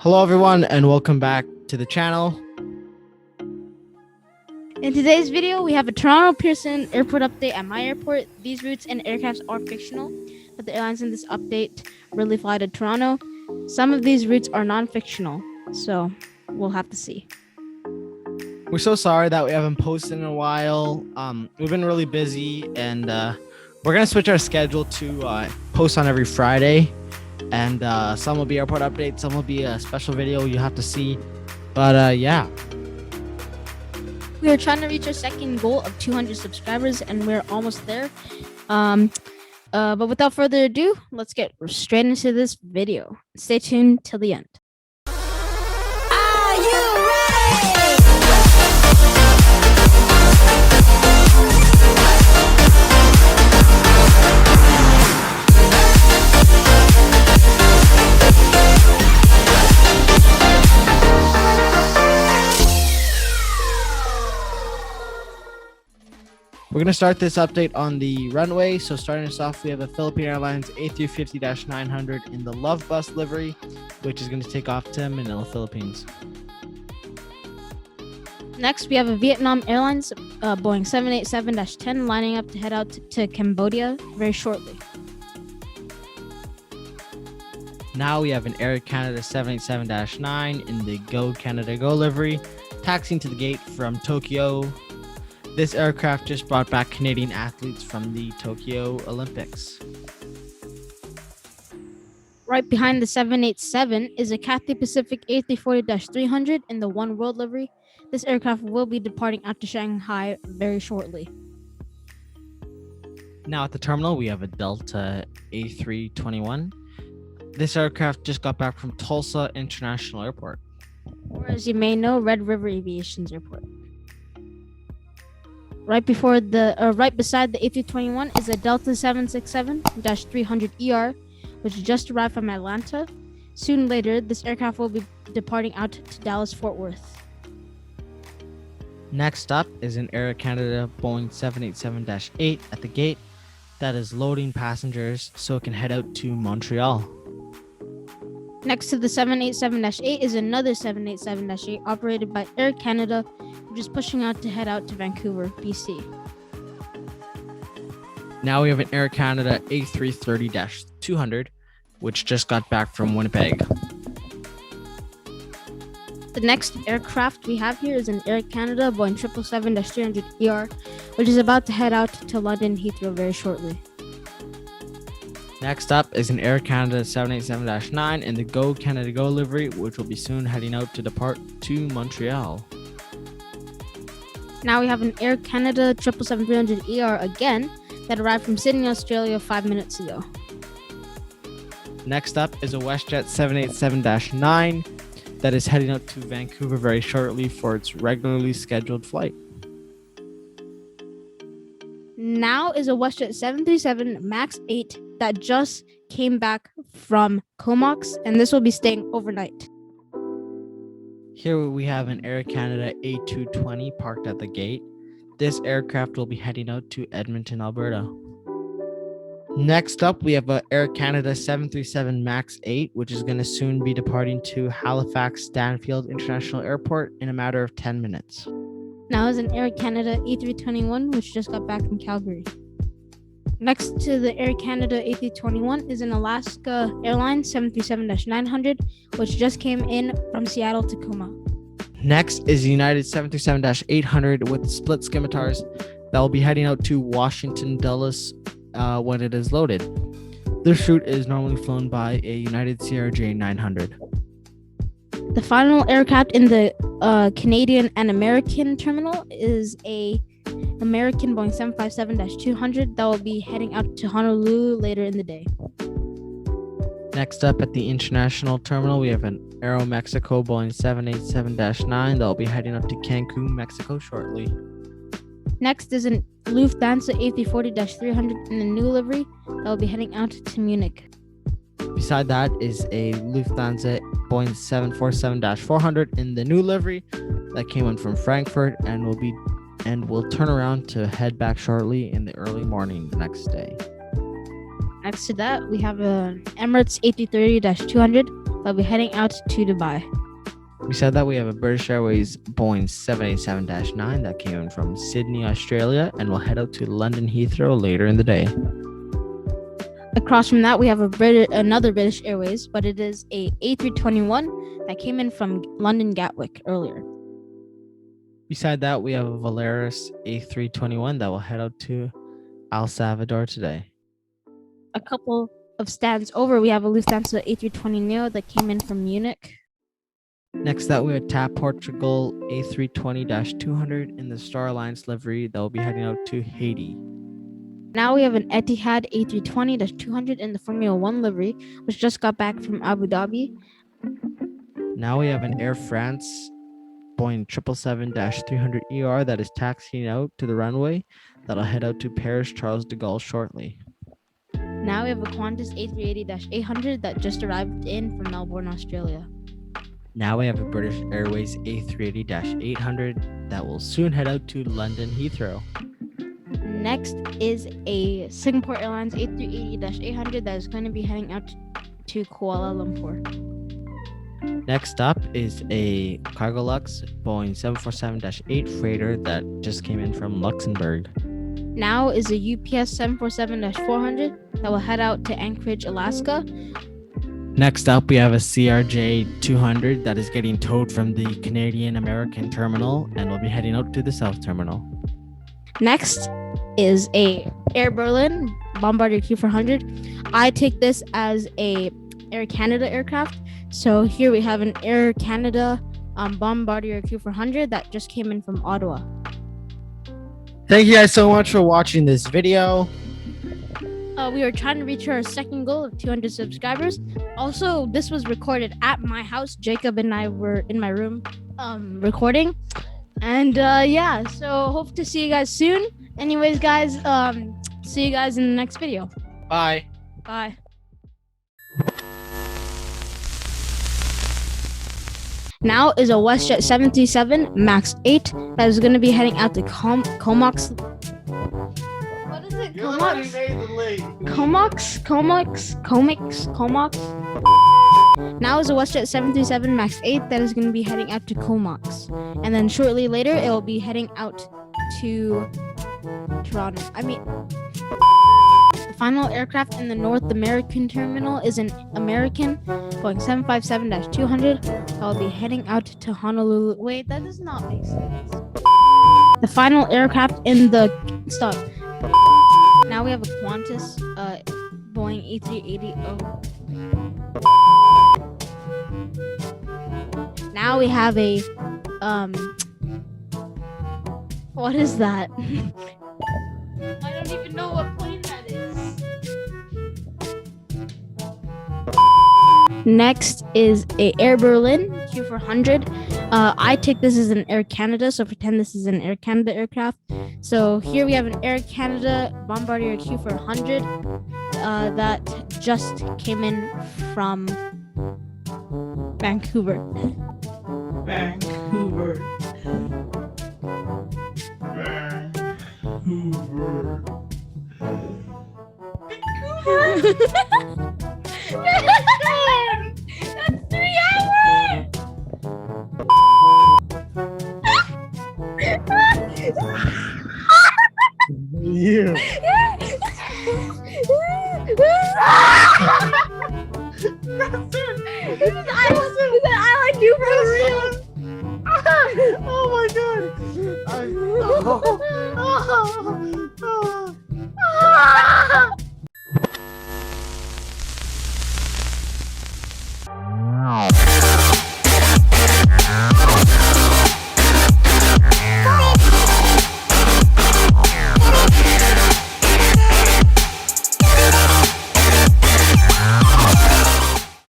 Hello everyone and welcome back to the channel. In today's video, we have a Toronto Pearson airport update at my airport. These routes and aircrafts are fictional, but the airlines in this update really fly to Toronto. Some of these routes are non-fictional, so we'll have to see. We're so sorry that we haven't posted in a while. We've been really busy and we're gonna switch our schedule to post on every Friday. And some will be airport updates, some will be a special video you have to see. But yeah. We are trying to reach our second goal of 200 subscribers, and we're almost there. But without further ado, let's get straight into this video. Stay tuned till the end. Are you ready? We're going to start this update on the runway. So starting us off, we have a Philippine Airlines A350-900 in the Love Bus livery, which is going to take off to Manila, Philippines. Next, we have a Vietnam Airlines Boeing 787-10 lining up to head out to Cambodia very shortly. Now we have an Air Canada 787-9 in the Go Canada Go livery, taxiing to the gate from Tokyo. This aircraft just brought back Canadian athletes from the Tokyo Olympics. Right behind the 787 is a Cathay Pacific A340-300 in the One World livery. This aircraft will be departing out to Shanghai very shortly. Now at the terminal, we have a Delta A321. This aircraft just got back from Tulsa International Airport. Or as you may know, Red River Aviation's airport. Right beside the A321 is a Delta 767-300ER, which just arrived from Atlanta. Soon later, this aircraft will be departing out to Dallas-Fort Worth. Next up is an Air Canada Boeing 787-8 at the gate that is loading passengers so it can head out to Montreal. Next to the 787-8 is another 787-8 operated by Air Canada, which is pushing out to head out to Vancouver, BC. Now we have an Air Canada A330-200, which just got back from Winnipeg. The next aircraft we have here is an Air Canada Boeing 777-300ER, which is about to head out to London Heathrow very shortly. Next up is an Air Canada 787-9 in the Go Canada Go livery, which will be soon heading out to depart to Montreal. Now we have an Air Canada 777-300ER again that arrived from Sydney, Australia 5 minutes ago. Next up is a WestJet 787-9 that is heading out to Vancouver very shortly for its regularly scheduled flight. Now is a WestJet 737 MAX 8 that just came back from Comox, and this will be staying overnight. Here we have an Air Canada A220 parked at the gate. This aircraft will be heading out to Edmonton, Alberta. Next up, we have an Air Canada 737 MAX 8, which is going to soon be departing to Halifax Stanfield International Airport in a matter of 10 minutes. Now is an Air Canada A321, which just got back from Calgary. Next to the Air Canada A321 is an Alaska Airlines 737-900, which just came in from Seattle, Tacoma. Next is the United 737-800 with split scimitars that will be heading out to Washington Dulles when it is loaded. This route is normally flown by a United CRJ 900. The final aircraft in the Canadian and American terminal is a American Boeing 757-200 that will be heading out to Honolulu later in the day. Next up at the international terminal, we have an Aeromexico Boeing 787-9 that will be heading up to Cancun, Mexico shortly. Next is an Lufthansa A340-300 in the new livery that will be heading out to Munich. Beside that is a Lufthansa Boeing 747-400 in the new livery that came in from Frankfurt and will turn around to head back shortly in the early morning the next day. Next to that, we have an Emirates A330-200 They'll be heading out to Dubai. Beside that, we have a British Airways Boeing 787-9 that came in from Sydney, Australia, and will head out to London Heathrow later in the day. Across from that, we have another British Airways, but it is a A321 that came in from London Gatwick earlier. Beside that, we have a Volaris A321 that will head out to El Salvador today. A couple of stands over, we have a Lufthansa A320neo that came in from Munich. Next up, we have TAP Portugal A320-200 in the Star Alliance livery that will be heading out to Haiti. Now we have an Etihad A320-200 in the Formula 1 livery, which just got back from Abu Dhabi. Now we have an Air France Boeing 777-300ER that is taxiing out to the runway that'll head out to Paris Charles de Gaulle shortly. Now we have a Qantas A380-800 that just arrived in from Melbourne, Australia. Now we have a British Airways A380-800 that will soon head out to London Heathrow. Next is a Singapore Airlines A380-800 that is going to be heading out to Kuala Lumpur. Next up is a Cargolux Boeing 747-8 freighter that just came in from Luxembourg. Now is a UPS 747-400 that will head out to Anchorage, Alaska. Next up, we have a CRJ 200 that is getting towed from the Canadian American terminal and will be heading out to the South Terminal. Next is a Air Berlin Bombardier Q400. I take this as a Air Canada aircraft. So here we have an Air Canada Bombardier Q400 that just came in from Ottawa. Thank you guys so much for watching this video. We are trying to reach our second goal of 200 subscribers. Also, this was recorded at my house. Jacob and I were in my room recording. And yeah, so hope to see you guys soon. Anyways, guys, see you guys in the next video. Bye. Bye. Now is a WestJet 737 MAX 8 that is going to be heading out to Comox. What is it? Comox? Comox? Now is a WestJet 737 MAX 8 that is going to be heading out to Comox. And then shortly later, it will be heading out to Toronto. The final aircraft in the North American terminal is an American Boeing 757-200 that will be heading out to Honolulu. Wait, that does not make sense. The final aircraft in the... Stop. Now we have a Qantas Boeing A380. Now we have a... What is that? I don't even know what plane that is. Next is a Air Berlin Q400. I take this as an Air Canada, so pretend this is an Air Canada aircraft. So here we have an Air Canada Bombardier Q400 that just came in from Vancouver. Vancouver. That's 3 hours! Yeah. This is island you for real. Oh my god.